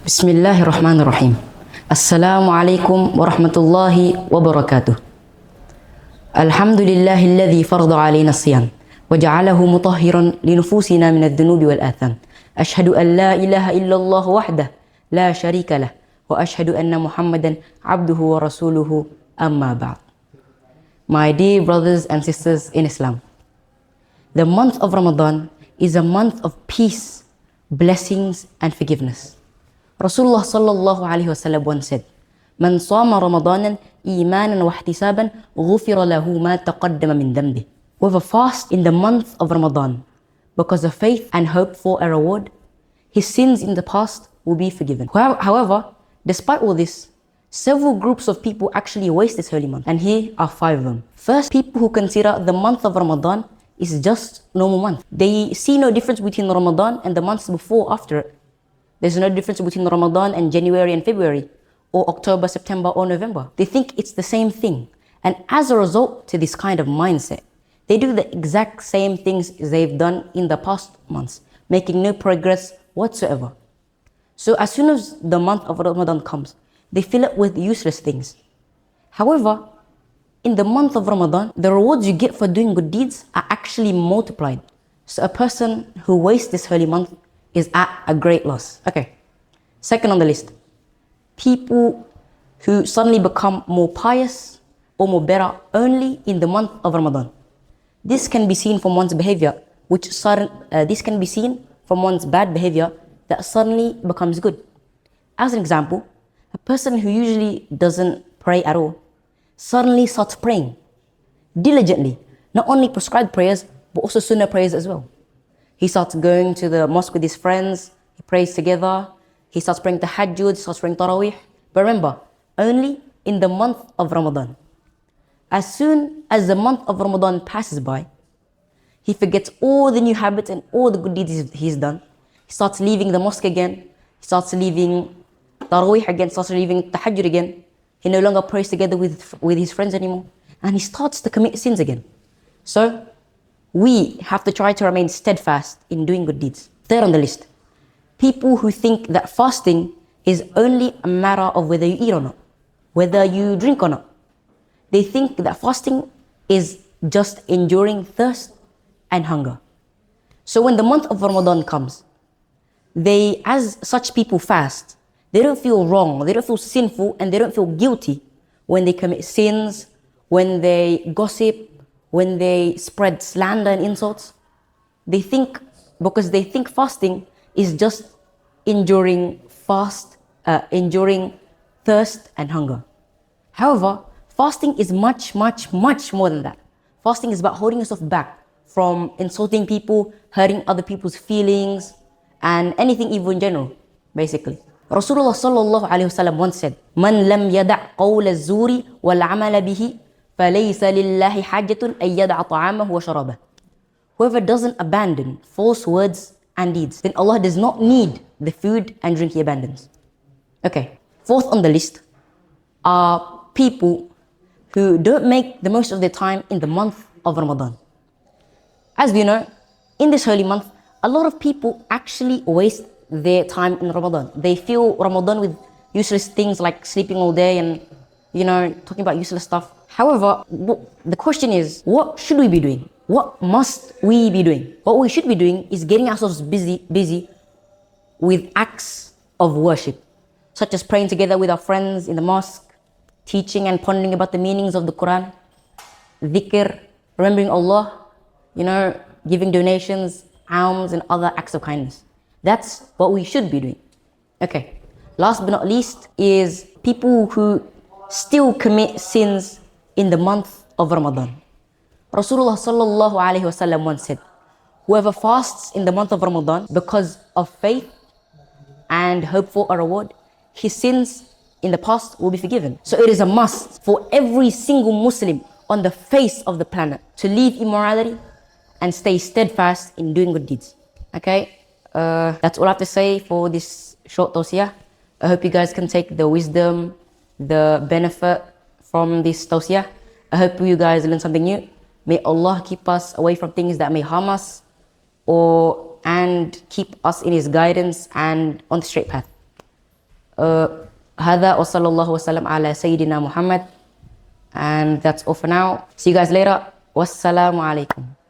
Bismillahirrahmanirrahim. Assalamualaikum warahmatullahi wabarakatuh. Alhamdulillahilladzi farada alaina as-siyam wa ja'alahu mutahhiran li nufusina min adh-dhunubi wal atham. Ashhadu an la ilaha illallah wahdah la syarika lah wa ashhadu anna Muhammadan abduhu wa rasuluhu, amma ba'd. My dear brothers and sisters in Islam, the month of Ramadan is a month of peace, blessings and forgiveness. Rasulullah sallallahu alaihi wasallam once said, "Man sama Ramadanan imanan wa ihtisaban, ghufira lahu ma taqaddama min dhanbi." Whoever fasts in the month of Ramadan because of faith and hope for a reward, his sins in the past will be forgiven. However, despite all this, several groups of people actually waste this holy month, and here are 5 of them. First, people who consider the month of Ramadan is just normal month. They see no difference between Ramadan and the months before or after it. There's no difference between Ramadan and January and February, or October, September, or November. They think it's the same thing. And as a result to this kind of mindset, they do the exact same things they've done in the past months, making no progress whatsoever. So as soon as the month of Ramadan comes, they fill it with useless things. However, in the month of Ramadan, the rewards you get for doing good deeds are actually multiplied. So a person who wastes this holy month is at a great loss. Okay. Second on the list, people who suddenly become more pious or more better only in the month of Ramadan. This can be seen from one's behavior, this can be seen from one's bad behavior that suddenly becomes good. As an example, a person who usually doesn't pray at all suddenly starts praying diligently, not only prescribed prayers, but also sunnah prayers as well. He starts going to the mosque with his friends, he prays together, he starts praying tahajjud, starts praying tarawih. But remember, only in the month of Ramadan. As soon as the month of Ramadan passes by, he forgets all the new habits and all the good deeds he's done. He starts leaving the mosque again, he starts leaving tarawih again, starts leaving tahajjud again. He no longer prays together with his friends anymore, and he starts to commit sins again. So, we have to try to remain steadfast in doing good deeds. Third on the list, people who think that fasting is only a matter of whether you eat or not, whether you drink or not. They think that fasting is just enduring thirst and hunger. So when the month of Ramadan comes, as such people fast, they don't feel wrong, they don't feel sinful, and they don't feel guilty when they commit sins, when they gossip, when they spread slander and insults. Because they think fasting is just enduring thirst and hunger. However, fasting is much, much, much more than that. Fasting is about holding yourself back from insulting people, hurting other people's feelings, and anything evil in general, basically. Rasulullah sallallahu alaihi wasallam once said, "Man lam yada' qawl az-zuri wal 'amala bihi, فَلَيْسَ لِلَّهِ حَاجَةٌ أَن يَدَعَ طَعَامَهُ وَشَرَابَهُ." Whoever doesn't abandon false words and deeds, then Allah does not need the food and drink he abandons. Okay, fourth on the list are people who don't make the most of their time in the month of Ramadan. As we know, in this holy month, a lot of people actually waste their time in Ramadan. They fill Ramadan with useless things like sleeping all day and talking about useless stuff. However, the question is, what should we be doing? What must we be doing? What we should be doing is getting ourselves busy with acts of worship, such as praying together with our friends in the mosque, teaching and pondering about the meanings of the Quran, dhikr, remembering Allah, giving donations, alms, and other acts of kindness. That's what we should be doing. Okay, last but not least is people who still commit sins in the month of Ramadan. Rasulullah sallallahu alaihi wasallam once said, "Whoever fasts in the month of Ramadan because of faith and hope for a reward, his sins in the past will be forgiven." So it is a must for every single Muslim on the face of the planet to leave immorality and stay steadfast in doing good deeds. Okay, that's all I have to say for this short tawsiyah. I hope you guys can take the wisdom, the benefit from this tawsiyah. I hope you guys learn something new. May Allah keep us away from things that may harm us and keep us in His guidance and on the straight path. هذا وصلى الله وسلم على سيدنا Muhammad. And that's all for now. See you guys later. Wassalamu alaikum.